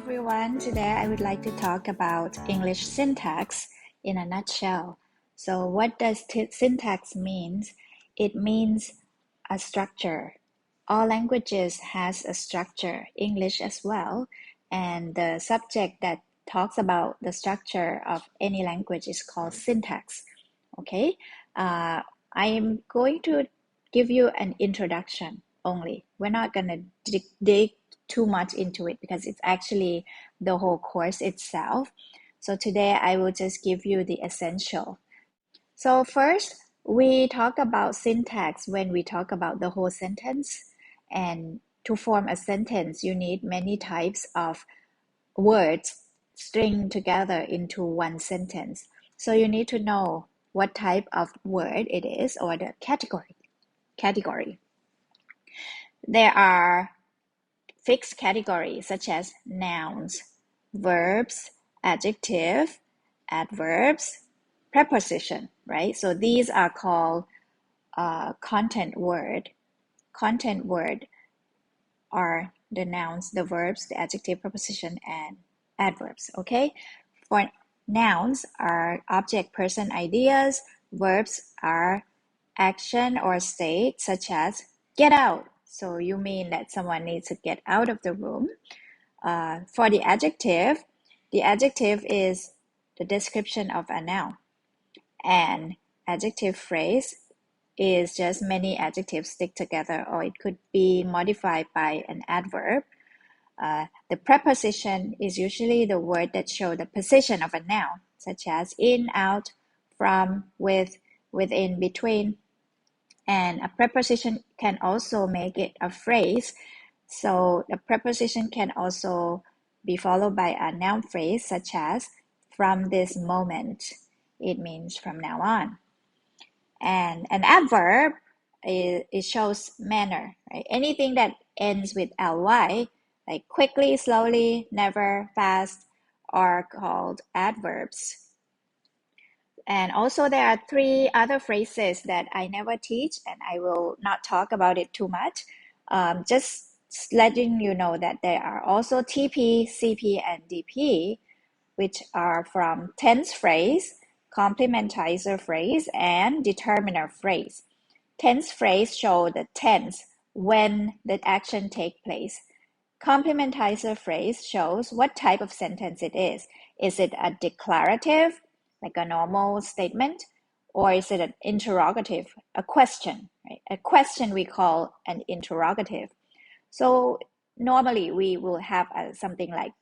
everyone. Today I would like to talk about English syntax in a nutshell. So what does syntax mean? It means a structure. All languages has a structure, English as well, and the subject that talks about the structure of any language is called syntax. Okay, I am going to give you an introduction only. We're not gonna dig too much into it because it's actually the whole course itself. So today I will just give you the essential. So first, we talk about syntax when we talk about the whole sentence. And to form a sentence, you need many types of words string together into one sentence. So you need to know what type of word it is or the category. There are fixed categories such as nouns, verbs, adjective, adverbs, preposition, right? So these are called content word. Content word are the nouns, the verbs, the adjective, preposition, and adverbs, okay? For nouns are object, person, ideas. Verbs are action or state such as get out. So you mean that someone needs to get out of the room. For the adjective is the description of a noun. And adjective phrase is just many adjectives stick together, or it could be modified by an adverb. The preposition is usually the word that show the position of a noun, such as in, out, from, with, within, between. And a preposition can also make it a phrase. So the preposition can also be followed by a noun phrase, such as from this moment. It means from now on. And an adverb, it shows manner, right? Anything that ends with ly, like quickly, slowly, never, fast, are called adverbs. And also there are three other phrases that I never teach, and I will not talk about it too much. Just letting you know that there are also TP, CP, and DP, which are from tense phrase, complementizer phrase, and determiner phrase. Tense phrase show the tense when the action take place. Complementizer phrase shows what type of sentence it is. Is it a declarative, like a normal statement, or is it an interrogative, a question, right? A question we call an interrogative. So normally we will have something like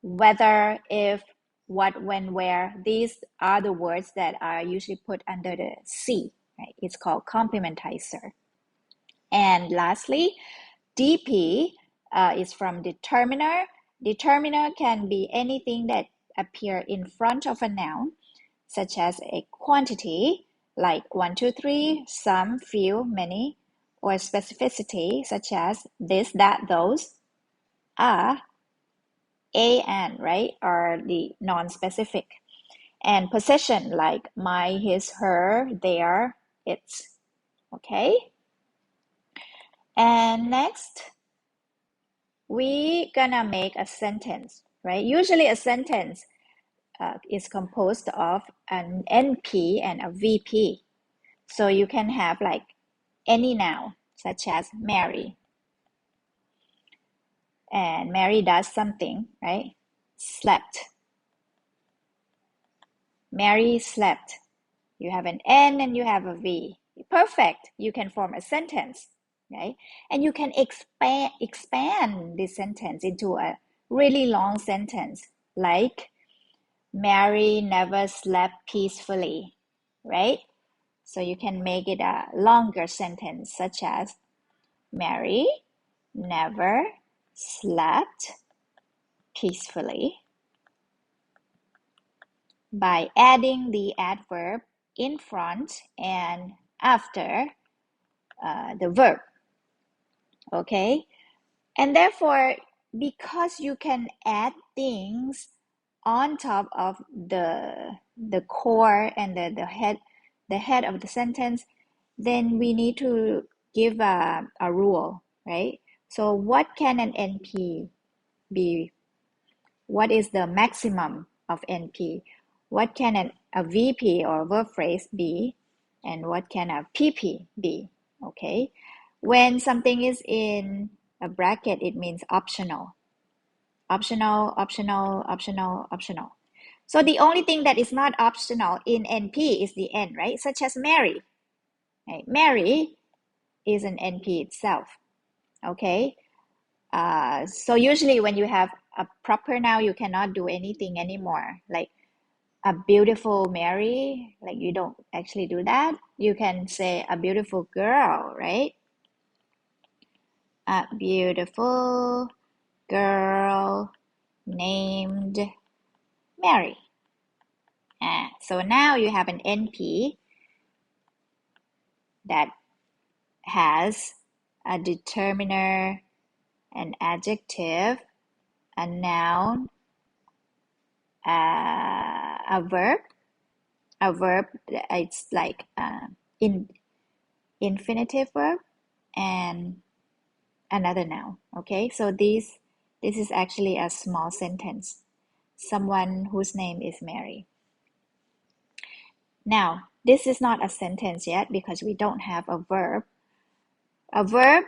whether, if, what, when, where. These are the words that are usually put under the C, right? It's called complementizer. And lastly, DP is from determiner. Determiner can be anything that appear in front of a noun, such as a quantity, like 1, 2, 3, some, few, many, or specificity, such as this, that, those. And, right, are the non-specific. And possession, like my, his, her, their, its. Okay? And next, we gonna make a sentence, right? Usually a sentence is composed of an NP and a VP. So you can have like any noun, such as Mary. And Mary does something, right? Slept. Mary slept. You have an N and you have a V. Perfect. You can form a sentence, right? And you can expand this sentence into a really long sentence, like Mary never slept peacefully, right? So you can make it a longer sentence, such as Mary never slept peacefully, by adding the adverb in front and after the verb. Okay? And therefore, because you can add things on top of the core and the head of the sentence, then we need to give a rule, right? So what can an NP be what is the maximum of NP? What can a VP or verb phrase be? And what can a PP be? Okay. When something is in a bracket, it means optional. Optional, optional, optional, optional. So the only thing that is not optional in NP is the N, right? Such as marry. Right? Marry is an NP itself. Okay. So usually when you have a proper noun, you cannot do anything anymore. Like a beautiful Mary, like you don't actually do that. You can say a beautiful girl, right? A beautiful girl named Mary. So now you have an NP that has a determiner, an adjective, a noun, a verb. A verb, it's like infinitive verb, and another noun. Okay, so this is actually a small sentence. Someone whose name is Mary. Now, this is not a sentence yet because we don't have a verb. A verb,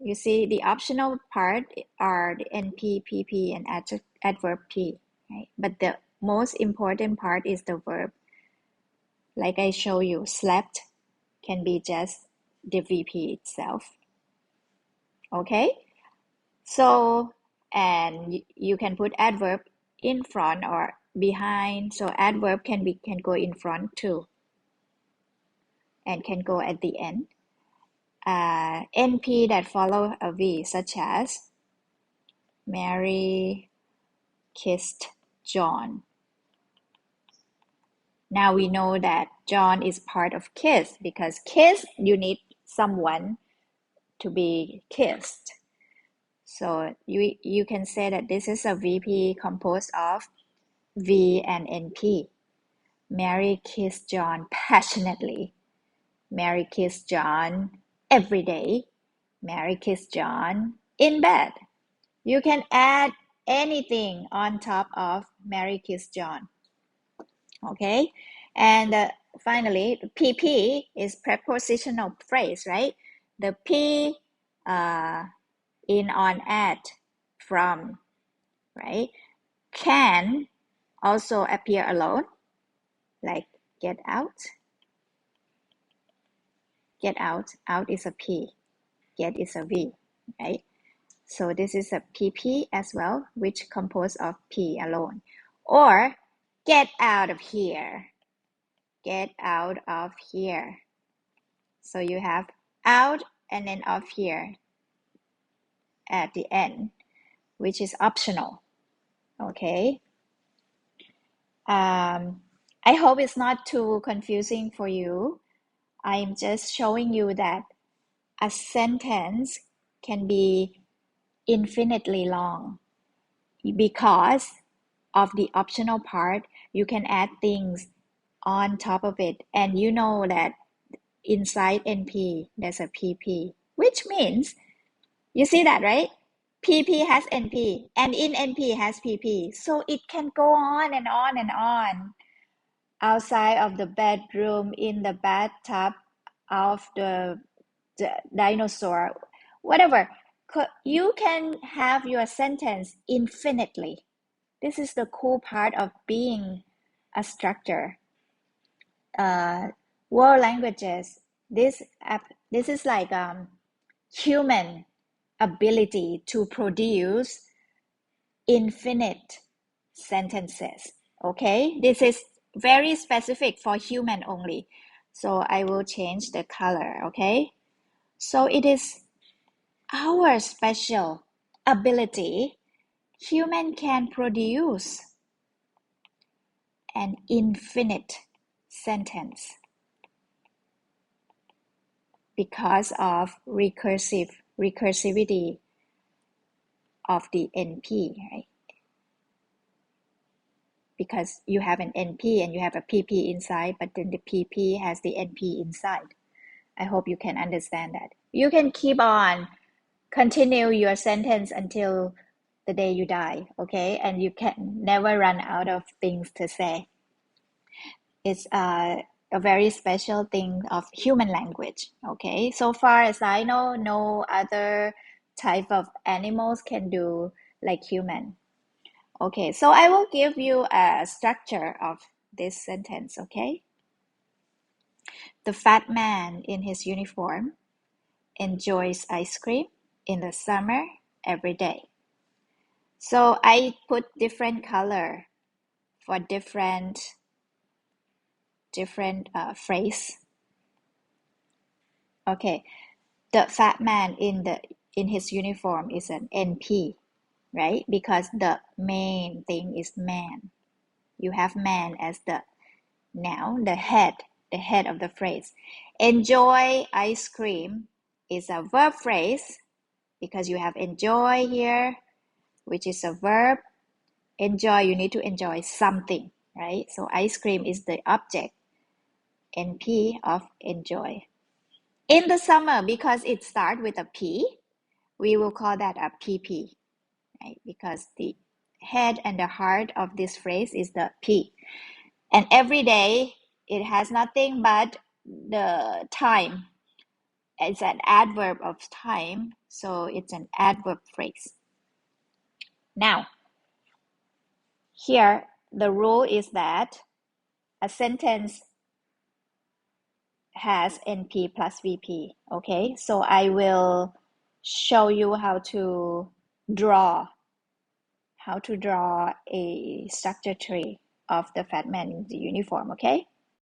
you see, the optional part are the NP, PP, and adverb P, right? But the most important part is the verb. Like I show you, slept can be just the VP itself. Okay? So, and you can put adverb in front or behind. So adverb can go in front too, and can go at the end. NP that follow a V, such as Mary kissed John. Now we know that John is part of kiss, because kiss, you need someone to be kissed. So you can say that this is a VP composed of V and NP. Mary kissed John passionately. Mary kissed John every day. Mary kissed John in bed. You can add anything on top of Mary kissed John. Okay? And finally, the PP is prepositional phrase, right? The P, in, on, at, from, right? Can also appear alone, like get out. Get out. Out is a P. Get is a V, right? So this is a PP as well, which composed of P alone. Or get out of here. Get out of here. So you have out and then of here at the end, which is optional. Okay. I hope it's not too confusing for you. I'm just showing you that a sentence can be infinitely long because of the optional part. You can add things on top of it, and you know that inside NP there's a PP, which means, you see that, right? PP has NP, and in NP has PP, so it can go on and on and on. Outside of the bedroom, in the bathtub, of the dinosaur, whatever. You can have your sentence infinitely. This is the cool part of being a structure. World languages, this is like human ability to produce infinite sentences. Okay, this is very specific for human only. So I will change the color. Okay, so it is our special ability. Human can produce an infinite sentence because of recursivity of the NP, right? Because you have an NP and you have a PP inside, but then the PP has the NP inside. I hope you can understand that. You can keep on, continue your sentence until the day you die, okay? And you can never run out of things to say. It's a very special thing of human language, okay? So far as I know, no other type of animals can do like human. Okay, so I will give you a structure of this sentence, okay? The fat man in his uniform enjoys ice cream in the summer every day. So I put different color for different phrase. Okay, the fat man in his uniform is an NP, right? Because the main thing is man. You have man as the noun, the head of the phrase. Enjoy ice cream is a verb phrase because you have enjoy here, which is a verb. Enjoy, you need to enjoy something, right? So ice cream is the object, NP of enjoy. In the summer, because it starts with a P, we will call that a PP, right? Because the head and the heart of this phrase is the P. And every day, it has nothing but the time. It's an adverb of time, so it's an adverb phrase. Now, here, the rule is that a sentence has NP plus VP, okay? So I will show you how to draw a structure tree of the fat man in the uniform, okay?